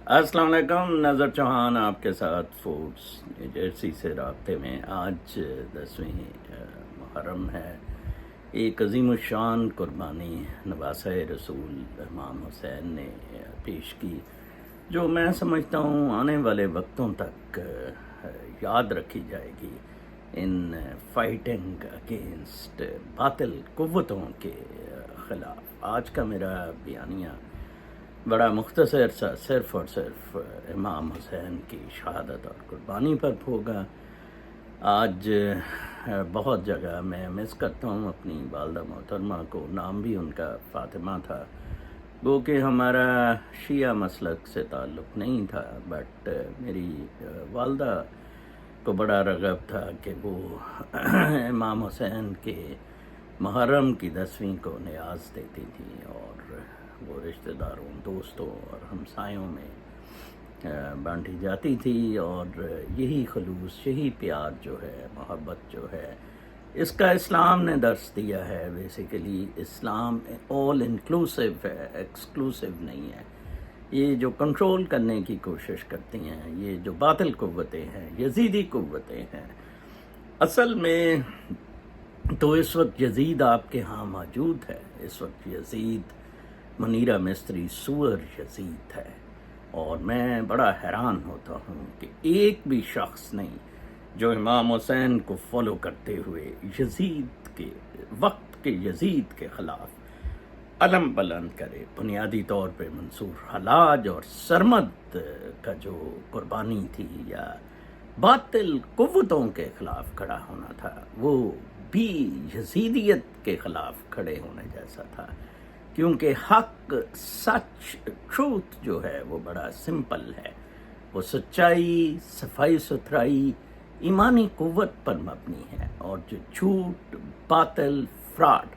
السلام علیکم، نظر چوہان آپ کے ساتھ فوڈس نیو جرسی سے رابطے میں۔ آج 10ویں محرم ہے۔ ایک عظیم الشان قربانی نواسہ رسول امام حسین نے پیش کی، جو میں سمجھتا ہوں آنے والے وقتوں تک یاد رکھی جائے گی ان فائٹنگ اگینسٹ باطل قوتوں کے خلاف۔ آج کا میرا بیانیہ بڑا مختصر سا صرف اور صرف امام حسین کی شہادت اور قربانی پر ہوگا۔ آج بہت جگہ میں مس کرتا ہوں اپنی والدہ محترمہ کو، نام بھی ان کا فاطمہ تھا، وہ کہ ہمارا شیعہ مسلک سے تعلق نہیں تھا، بٹ میری والدہ کو بڑا رغب تھا کہ وہ امام حسین کے محرم کی 10ویں کو نیاز دیتی تھی، اور وہ رشتہ داروں، دوستوں اور ہمسایوں میں بانٹی جاتی تھی۔ اور یہی خلوص، یہی پیار جو ہے، محبت جو ہے، اس کا اسلام نے درس دیا ہے۔ بیسیکلی اسلام آل انکلوسیو ہے، ایکسکلوسیو نہیں ہے۔ یہ جو کنٹرول کرنے کی کوشش کرتی ہیں، یہ جو باطل قوتیں ہیں، یزیدی قوتیں ہیں، اصل میں تو اس وقت یزید آپ کے ہاں موجود ہے۔ اس وقت یزید منیرہ مستری سور یزید ہے، اور میں بڑا حیران ہوتا ہوں کہ ایک بھی شخص نہیں جو امام حسین کو فالو کرتے ہوئے یزید کے وقت کے یزید کے خلاف علم بلند کرے۔ بنیادی طور پہ منصور حلاج اور سرمد کا جو قربانی تھی، یا باطل قوتوں کے خلاف کھڑا ہونا تھا، وہ بھی یزیدیت کے خلاف کھڑے ہونے جیسا تھا، کیونکہ حق، سچ، ٹروتھ جو ہے وہ بڑا سمپل ہے۔ وہ سچائی، صفائی ستھرائی، ایمانی قوت پر مبنی ہے، اور جو جھوٹ، باطل، فراڈ۔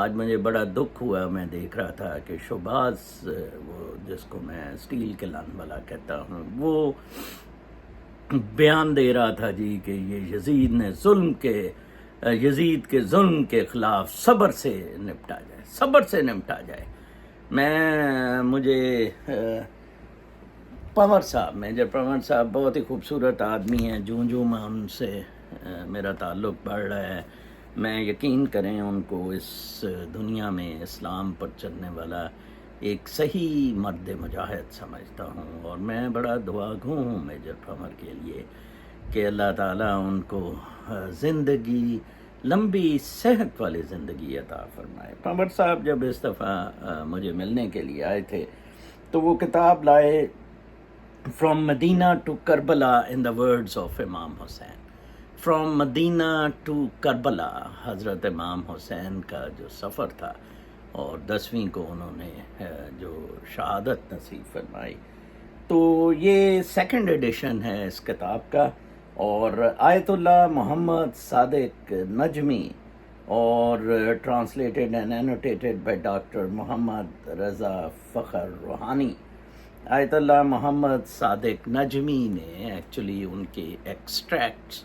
آج مجھے بڑا دکھ ہوا، میں دیکھ رہا تھا کہ شہباز، وہ جس کو میں اسٹیل کے لان والا کہتا ہوں، وہ بیان دے رہا تھا جی کہ یہ یزید کے ظلم کے خلاف صبر سے نپٹا جائے، صبر سے نپٹا جائے۔ مجھے پنور صاحب، میجر پنور صاحب بہت ہی خوبصورت آدمی ہیں، جوں میں ان سے میرا تعلق بڑھ رہا ہے، میں یقین کریں ان کو اس دنیا میں اسلام پر چلنے والا ایک صحیح مرد مجاہد سمجھتا ہوں، اور میں بڑا دعا گو ہوں میجر پنور کے لیے کہ اللہ تعالیٰ ان کو زندگی، لمبی صحت والی زندگی عطا فرمائے۔ پنور صاحب جب اس دفعہ مجھے ملنے کے لیے آئے تھے تو وہ کتاب لائے، from Medina to Karbala in the words of Imam Hussain. From Medina to Karbala, حضرت امام حسین کا جو سفر تھا، اور 10ویں کو انہوں نے جو شہادت نصیب فرمائی۔ تو یہ سیکنڈ ایڈیشن ہے اس کتاب کا، اور آیت اللہ محمد صادق نجمی، اور ٹرانسلیٹڈ اینڈ اینوٹیٹڈ بائی ڈاکٹر محمد رضا فخر روحانی۔ آیت اللہ محمد صادق نجمی نے ایکچولی ان کے ایکسٹریکٹس،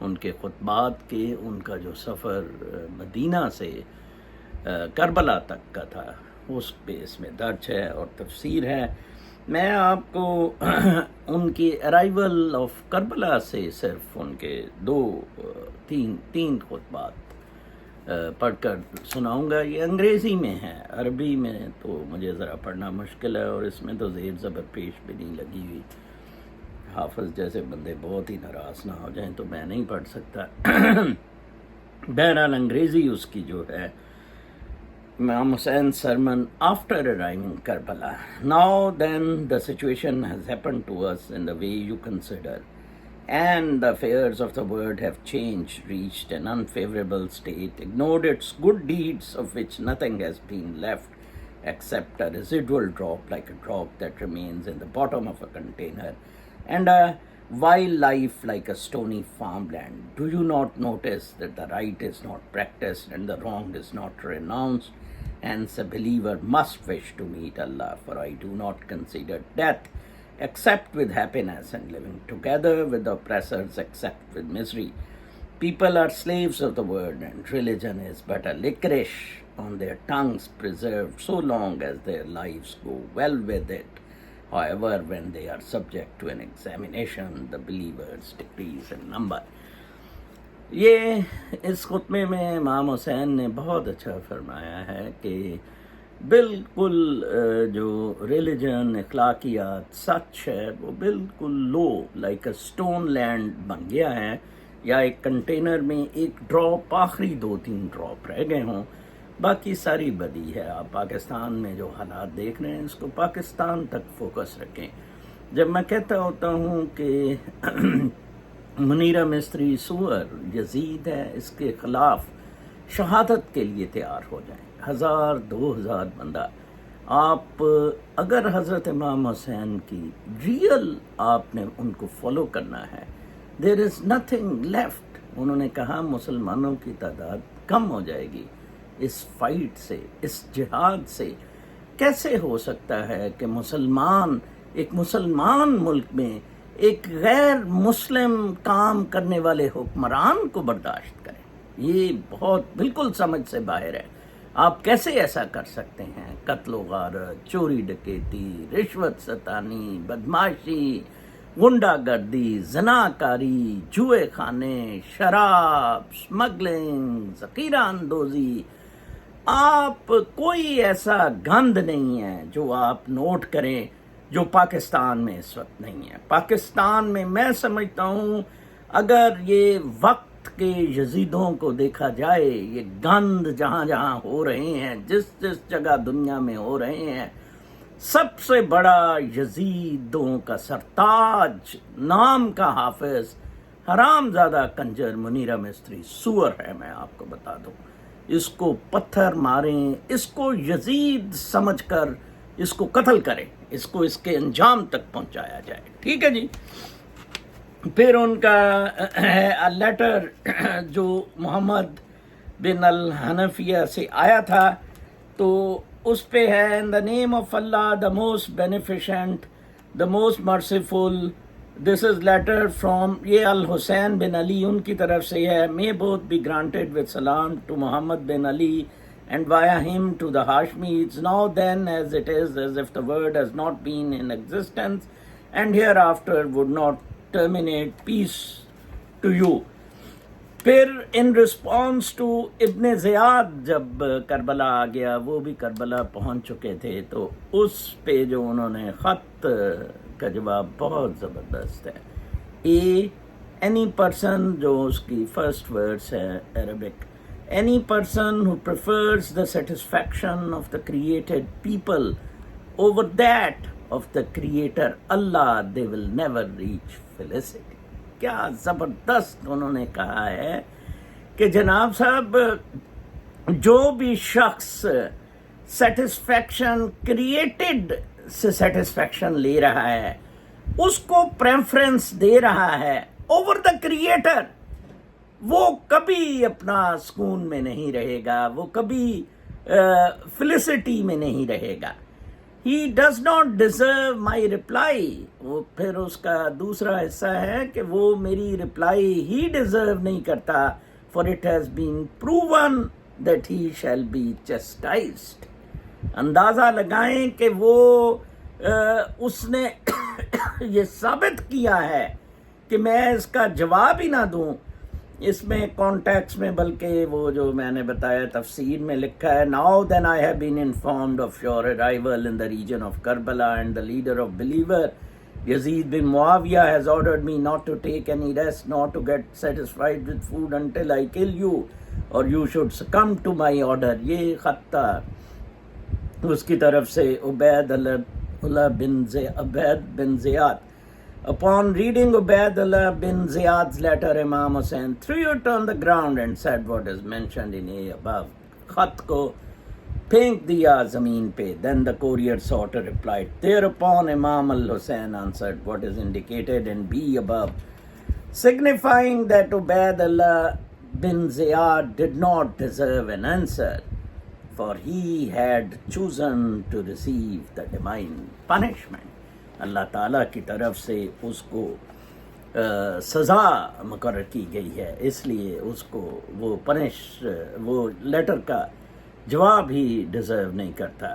ان کے خطبات کے، ان کا جو سفر مدینہ سے کربلا تک کا تھا، اس پہ اس میں درج ہے اور تفسیر ہے۔ میں آپ کو ان کی ارائیول آف کربلا سے صرف ان کے تین خطبات پڑھ کر سناؤں گا۔ یہ انگریزی میں ہے، عربی میں تو مجھے ذرا پڑھنا مشکل ہے، اور اس میں تو زیر زبر پیش بھی نہیں لگی ہوئی۔ حافظ جیسے بندے بہت ہی ناراض نہ ہو جائیں تو میں نہیں پڑھ سکتا۔ بہرحال انگریزی اس کی جو ہے، Imam Hussein sermon after arriving Karbala. Now then the situation has happened to us in the way you consider, and the affairs of the world have changed, reached an unfavorable state, ignored its good deeds, of which nothing has been left except a residual drop, like a drop that remains in the bottom of a container, and a wild life like a stony farmland. Do you not notice that the right is not practiced and the wrong is not renounced? Hence a believer must wish to meet Allah, for I do not consider death except with happiness, and living together with the oppressors except with misery. People are slaves of the word, and religion is but a licorice on their tongues, preserved so long as their lives go well with it. however, when they are subject to an examination, the believers decrease in number. یہ اس خطبے میں امام حسین نے بہت اچھا فرمایا ہے کہ بالکل جو ریلیجن اخلاقیات سچ ہے وہ بالکل لو لائک اے اسٹون لینڈ بن گیا ہے، یا ایک کنٹینر میں ایک ڈراپ، آخری 2-3 ڈراپ رہ گئے ہوں، باقی ساری بدی ہے. آپ پاکستان میں جو حالات دیکھ رہے ہیں اس کو پاکستان تک فوکس رکھیں. جب میں کہتا ہوتا ہوں کہ منیرہ مستری سور یزید ہے، اس کے خلاف شہادت کے لیے تیار ہو جائیں، 1000-2000 بندہ. آپ اگر حضرت امام حسین کی ریئل آپ نے ان کو فالو کرنا ہے، دیر از نتھنگ لیفٹ. انہوں نے کہا مسلمانوں کی تعداد کم ہو جائے گی. اس فائٹ سے، اس جہاد سے کیسے ہو سکتا ہے کہ ایک مسلمان ملک میں ایک غیر مسلم کام کرنے والے حکمران کو برداشت کریں؟ یہ بہت بالکل سمجھ سے باہر ہے. آپ کیسے ایسا کر سکتے ہیں؟ قتل و غارت، چوری ڈکیتی، رشوت ستانی، بدماشی، غنڈہ گردی، زناکاری، جوئے خانے، شراب، اسمگلنگ، ذخیرہ اندوزی. آپ کوئی ایسا گند نہیں ہے جو آپ نوٹ کریں جو پاکستان میں اس وقت نہیں ہے. پاکستان میں میں سمجھتا ہوں اگر یہ وقت کے یزیدوں کو دیکھا جائے، یہ گند جہاں جہاں ہو رہے ہیں، جس جگہ دنیا میں ہو رہے ہیں، سب سے بڑا یزیدوں کا سرتاج، نام کا حافظ، حرام زادہ کنجر منیرہ مستری سور ہے. میں آپ کو بتا دوں، اس کو پتھر ماریں، اس کو یزید سمجھ کر اس کو قتل کریں، اس کو اس کے انجام تک پہنچایا جائے. ٹھیک ہے جی. پھر ان کا ہے لیٹر جو محمد بن الحنفیہ سے آیا تھا، تو اس پہ ہے ان دا نیم آف اللہ the most beneficent the most merciful. This is letter from, یہ الحسین بن علی ان کی طرف سے ہے. may both be granted with salam to Muhammad bin Ali and via him to the Hashmites, now then as it is, as if the word has not been in existence and hereafter would not terminate, peace to you. پھر ان response to ابن زیاد جب کربلا آ گیا، وہ بھی کربلا پہنچ چکے تھے، تو اس پہ جو انہوں نے خط کا جواب بہت زبردست ہے. اینی پرسن، جو اس کی فرسٹ ورڈس ہے Arabic, any person who prefers the satisfaction of the created people over that of the creator Allah, they will never reach felicity. کیا زبردست انہوں نے کہا ہے کہ جناب صاحب، جو بھی شخص سیٹسفیکشن کریٹڈ سے سیٹسفیکشن لے رہا ہے، اس کو پریفرنس دے رہا ہے اوور دا کریٹر، وہ کبھی اپنا سکون میں نہیں رہے گا، وہ کبھی فیلسٹی میں نہیں رہے گا. He does not deserve my reply. وہ پھر اس کا دوسرا حصہ ہے کہ وہ میری رپلائی ہی ڈیزرو نہیں کرتا. For it has been proven that he shall be chastised. اندازہ لگائیں کہ وہ اس نے یہ ثابت کیا ہے کہ میں اس کا جواب ہی نہ دوں. اس میں کانٹیکس میں، بلکہ وہ جو میں نے بتایا تفسیر میں لکھا ہے، now then I have been informed of your arrival in the region of Karbala and the leader of believer Yazid bin Muawiyah has ordered me not to take any rest nor to get satisfied with food until I kill you or you should succumb to my order. یہ خط تھا اس کی طرف سے عبید اللہ بن زیاد. Upon reading Ubaidullah bin Ziyad's letter, Imam Hussain threw it on the ground and said what is mentioned in A above. خط کو پھینک دیا زمین پہ. Then the courier sorter replied. Thereupon Imam al-Hussain answered what is indicated in B above, signifying that Ubaidullah bin Ziyad did not deserve an answer, for he had chosen to receive the divine punishment. اللہ تعالیٰ کی طرف سے اس کو سزا مقرر کی گئی ہے، اس لیے اس کو وہ لیٹر کا جواب ہی ڈیزرو نہیں کرتا.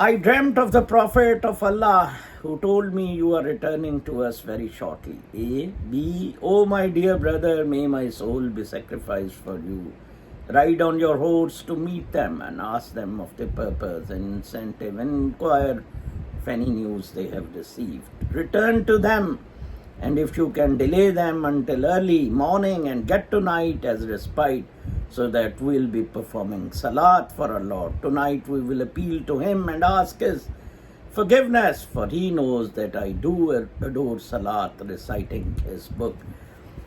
I dreamt of the Prophet of Allah who told me you are returning to us very shortly. A. B. Oh my dear brother, may my soul be sacrificed for you. Ride on your horse to meet them and ask them of their purpose and incentive and inquire if any news they have received. Return to them, and if you can delay them until early morning and get to night as respite, so that we'll be performing salat for our Lord. Tonight we will appeal to him and ask his forgiveness, for he knows that I do adore salat, reciting his book.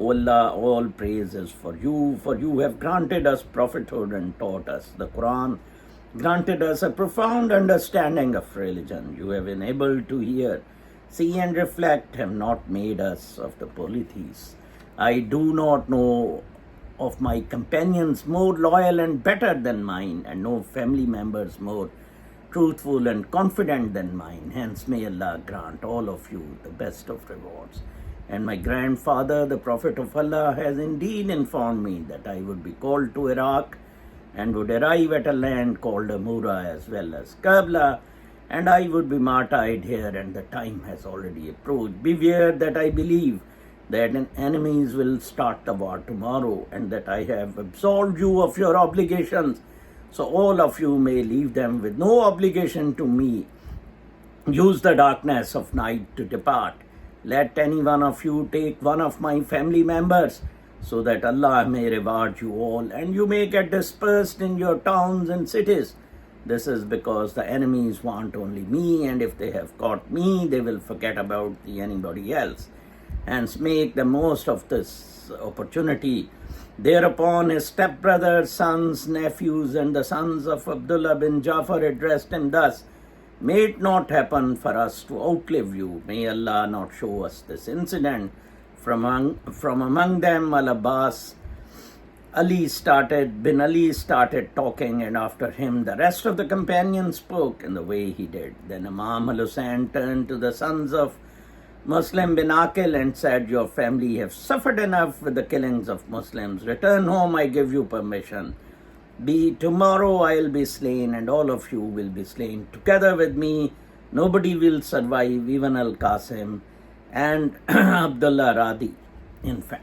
O Allah, all praise is for you have granted us prophethood and taught us the Quran, granted us a profound understanding of religion. You have enabled to hear, see and reflect, have not made us of the polytheists. I do not know of my companions more loyal and better than mine, and no family members more truthful and confident than mine. Hence may Allah grant all of you the best of rewards. And my grandfather, the Prophet of Allah, has indeed informed me that I would be called to Iraq and would arrive at a land called Amura as well as Kabla, and I would be martyred here, and the time has already approached. Beware that I believe that enemies will start the war tomorrow, and that I have absolved you of your obligations, so all of you may leave them with no obligation to me. Use the darkness of night to depart. Let any one of you take one of my family members, so that Allah may reward you all, and you may get dispersed in your towns and cities. This is because the enemies want only me, and if they have caught me, they will forget about anybody else. Hence make the most of this opportunity. Thereupon his stepbrothers, sons, nephews, and the sons of Abdullah bin Jafar addressed him thus: May it not happen for us to outlive you. May Allah not show us this incident. From among them, Al-Abbas Ali started talking, and after him the rest of the companions spoke in the way he did. Then Imam Al-Husayn turned to the sons of Muslim bin Aqil and said, your family have suffered enough with the killings of Muslims. Return home, I give you permission. Tomorrow I'll be slain, and all of you will be slain together with me. Nobody will survive, even Al-Qasim and Abdullah Radi, infant.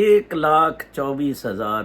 1,24,000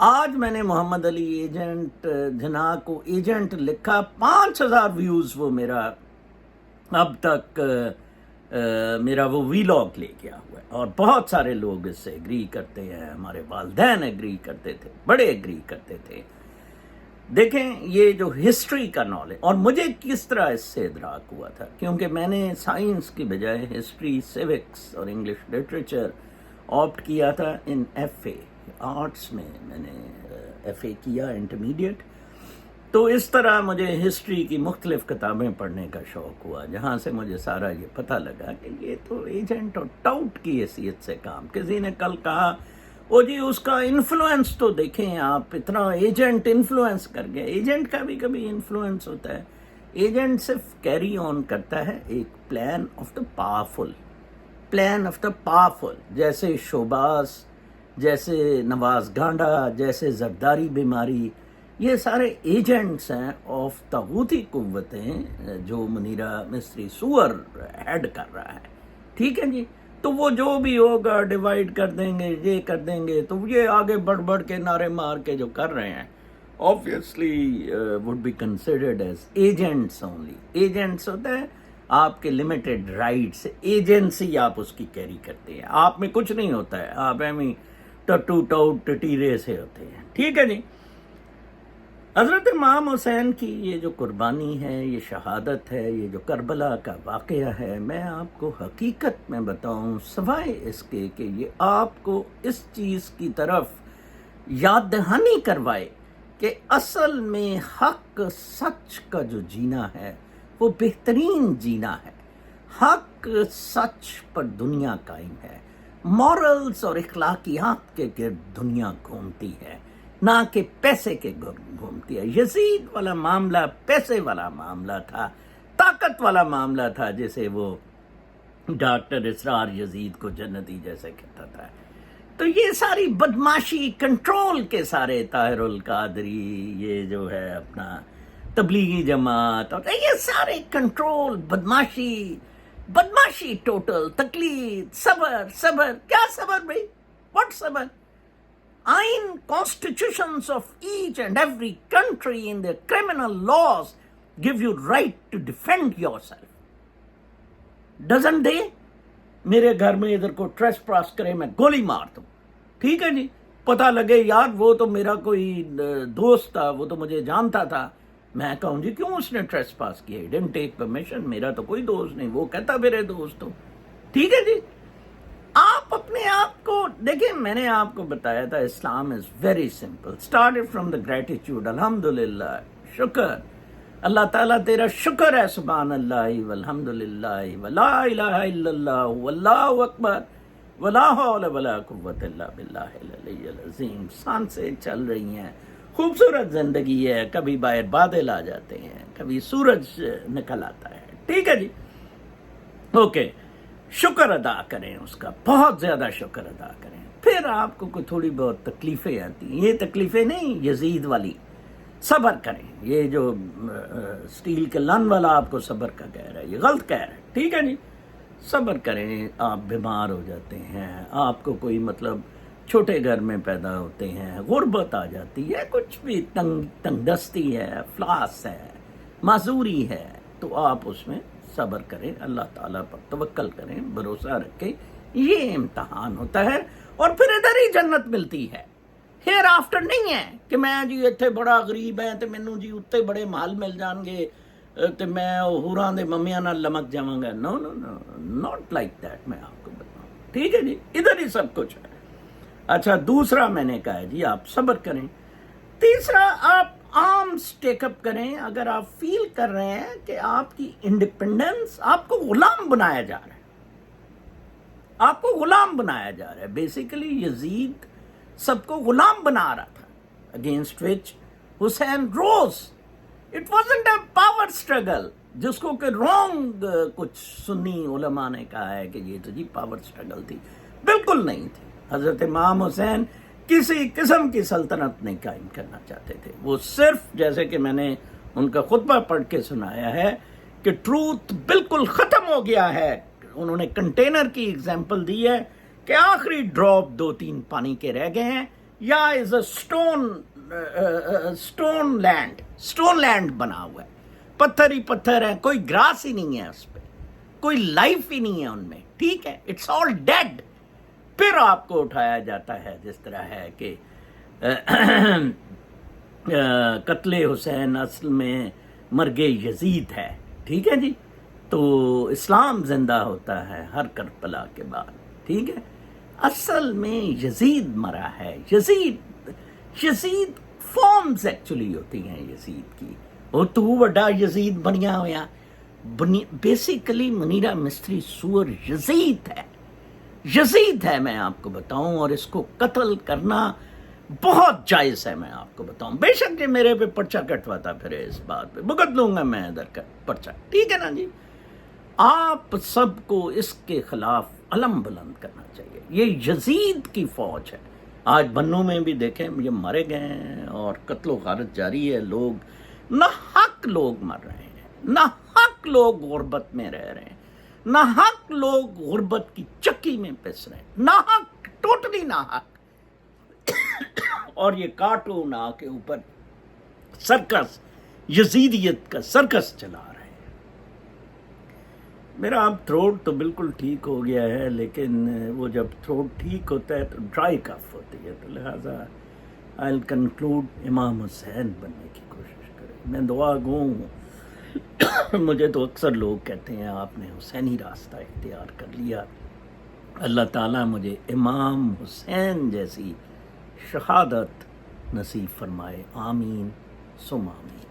آج میں نے محمد علی agent جناح کو agent لکھا، 5000 views وہ میرا اب تک میرا وہ ویلاگ لے گیا ہوا ہے، اور بہت سارے لوگ اس سے ایگری کرتے ہیں، ہمارے والدین ایگری کرتے تھے، بڑے ایگری کرتے تھے۔ دیکھیں یہ جو ہسٹری کا نالج، اور مجھے کس طرح اس سے ادراک ہوا تھا، کیونکہ میں نے سائنس کی بجائے ہسٹری، سیوکس اور انگلش لٹریچر آپٹ کیا تھا ان ایف اے آرٹس میں نے ایف اے کیا انٹرمیڈیٹ۔ تو اس طرح مجھے ہسٹری کی مختلف کتابیں پڑھنے کا شوق ہوا، جہاں سے مجھے سارا یہ پتہ لگا کہ یہ تو ایجنٹ اور ٹاؤٹ کی حیثیت سے کام۔ کسی نے کل کہا او جی اس کا انفلوئنس تو دیکھیں آپ، اتنا ایجنٹ انفلوئنس کر گیا۔ ایجنٹ کا بھی کبھی انفلوئنس ہوتا ہے، ایجنٹ صرف کیری آن کرتا ہے ایک plan of the powerful, plan of the powerful, جیسے شوباز، جیسے نواز گانڈا، جیسے زرداری بیماری، یہ سارے ایجنٹس ہیں آف طاغوتی قوتیں جو منیرہ مصری سور ہیڈ کر رہا ہے، ٹھیک ہے جی۔ تو وہ جو بھی ہوگا ڈیوائیڈ کر دیں گے، یہ کر دیں گے، تو یہ آگے بڑھ بڑھ کے نعرے مار کے جو کر رہے ہیں obviously would be considered as agents only۔ Agents ہوتا ہے آپ کے لمیٹڈ رائٹس، ایجنسی آپ اس کی کیری کرتے ہیں، آپ میں کچھ نہیں ہوتا ہے، آپ ایمی ٹٹو ٹاؤٹ ٹٹیرے سے ہوتے ہیں، ٹھیک ہے جی۔ حضرت امام حسین کی یہ جو قربانی ہے، یہ شہادت ہے، یہ جو کربلا کا واقعہ ہے، میں آپ کو حقیقت میں بتاؤں سوائے اس کے کہ یہ آپ کو اس چیز کی طرف یاد دہانی کروائے کہ اصل میں حق سچ کا جو جینا ہے وہ بہترین جینا ہے۔ حق سچ پر دنیا قائم ہے، مورلز اور اخلاقیات کے گرد دنیا گھومتی ہے، نہ کہ پیسے کے گھومتی ہے۔ یزید والا معاملہ پیسے والا معاملہ تھا، طاقت والا معاملہ تھا، جسے وہ ڈاکٹر اسرار یزید کو جنتی جیسے کہتا تھا۔ تو یہ ساری بدماشی کنٹرول کے سارے، طاہر القادری، یہ جو ہے اپنا تبلیغی جماعت، اور یہ سارے کنٹرول، بدماشی ٹوٹل، تقلید، صبر، کیا صبر بھائی؟ واٹ صبر؟ آئین، constitutions of each and every country in their criminal laws give you right to defend yourself. Doesn't they? میرے گھر میں ادھر کو ٹریس پاس کرے میں گولی مار دوں، ٹھیک ہے جی، پتہ لگے یار وہ تو میرا کوئی دوست تھا، وہ تو مجھے جانتا تھا، میں کہوں جی کیوں اس نے ٹریس پاس کیا، ڈنٹ ٹیک پرمیشن، میرا تو کوئی دوست نہیں، وہ کہتا میرے دوست ہو، ٹھیک ہے جی۔ آپ اپنے آپ کو دیکھیں، میں نے آپ کو بتایا تھا Islam is very simple, started from the gratitude, الحمدللہ، شکر، اللہ تعالیٰ تیرا شکر ہے، سبحان اللہ والحمدللہ ولا الہ الا اللہ واللہ اکبر ولا حول ولا قوت الا باللہ العلی العظیم۔ سانسیں چل رہی ہیں، خوبصورت زندگی ہے، کبھی باہر بادل آ جاتے ہیں، کبھی سورج نکل آتا ہے، ٹھیک ہے جی، اوکے۔ شکر ادا کریں اس کا، بہت زیادہ شکر ادا کریں۔ پھر آپ کو کوئی تھوڑی بہت تکلیفیں آتی ہیں، یہ تکلیفیں نہیں یزید والی، صبر کریں۔ یہ جو سٹیل کے لن والا آپ کو صبر کا کہہ رہا ہے، یہ غلط کہہ رہا ہے، ٹھیک ہے جی، صبر کریں۔ آپ بیمار ہو جاتے ہیں، آپ کو کوئی مطلب چھوٹے گھر میں پیدا ہوتے ہیں، غربت آ جاتی ہے، کچھ بھی تنگ دستی ہے، افلاس ہے، معذوری ہے، تو آپ اس میں صبر کریں، اللہ تعالیٰ پر توکل کریں، بھروسہ رکھیں، یہ امتحان ہوتا ہے، اور پھر ادھر ہی جنت ملتی ہے۔ ہیر آفٹر نہیں ہے کہ میں جی اتنے بڑا غریب ہے تو مینوں جی اتنے بڑے مال مل جان گے تو میں ہوراں دے ممیاں نال لمک جاواں گا، نو نو نو، ناٹ لائک دیٹ، میں آپ کو بتاؤں، ٹھیک ہے جی، ادھر ہی سب کچھ ہے۔ اچھا، دوسرا میں نے کہا جی آپ صبر کریں۔ تیسرا، آپ آرمز ٹیک اپ کریں۔ اگر آپ فیل کر رہے ہیں کہ آپ کی انڈیپینڈنس، آپ کو غلام بنایا جا رہا ہے، آپ کو غلام بنایا جا رہا ہے، بیسیکلی یزید سب کو غلام بنا رہا تھا، against which Hussain rose. It wasn't a power struggle, جس کو کہ رانگ کچھ سنی علماء نے کہا ہے کہ یہ تو جی پاور اسٹرگل تھی، بالکل نہیں تھی۔ حضرت امام حسین کسی قسم کی سلطنت نہیں قائم کرنا چاہتے تھے، وہ صرف جیسے کہ میں نے ان کا خطبہ پڑھ کے سنایا ہے کہ ٹروتھ بالکل ختم ہو گیا ہے۔ انہوں نے کنٹینر کی ایگزامپل دی ہے کہ آخری ڈراپ 2-3 پانی کے رہ گئے ہیں، یا از اے اسٹون لینڈ بنا ہوا ہے، پتھر ہی پتھر ہے، کوئی گراس ہی نہیں ہے اس پہ، کوئی لائف ہی نہیں ہے ان میں، ٹھیک ہے، اٹس آل ڈیڈ. پھر آپ کو اٹھایا جاتا ہے جس طرح ہے کہ قتل حسین اصل میں مرگ یزید ہے، ٹھیک ہے جی. تو اسلام زندہ ہوتا ہے ہر کربلا کے بعد، ٹھیک ہے. اصل میں یزید مرا ہے. یزید فارمز ایکچولی ہوتی ہیں یزید کی. وہ تو بڑا یزید بنیا ہوا، بیسیکلی منیرہ مستری سور یزید ہے میں آپ کو بتاؤں، اور اس کو قتل کرنا بہت جائز ہے. میں آپ کو بتاؤں، بے شک یہ میرے پہ پرچہ کٹواتا پھرے، اس بات پہ بھگت لوں گا میں ادھر کا پرچہ، ٹھیک ہے نا جی. آپ سب کو اس کے خلاف علم بلند کرنا چاہیے. یہ یزید کی فوج ہے. آج بنوں میں بھی دیکھیں یہ مارے گئے ہیں اور قتل و غارت جاری ہے. لوگ نہ حق لوگ مر رہے ہیں، نہ حق لوگ غربت میں رہ رہے ہیں، نہ حق لوگ غربت کی چکی میں پس رہے ہیں، نہ حق، ٹوٹلی نہ حق. اور یہ کارٹون آ کے اوپر سرکس، یزیدیت کا سرکس چلا رہے ہیں. میرا اب تھروٹ تو بالکل ٹھیک ہو گیا ہے، لیکن وہ جب تھروٹ ٹھیک ہوتا ہے تو ڈرائی کف ہوتی ہے، تو لہٰذا آئی ول کنکلوڈ امام حسین بننے کی کوشش کریں. میں دعا گو ہوں. مجھے تو اکثر لوگ کہتے ہیں آپ نے حسینی راستہ اختیار کر لیا. اللہ تعالیٰ مجھے امام حسین جیسی شہادت نصیب فرمائے. آمین ثم آمین.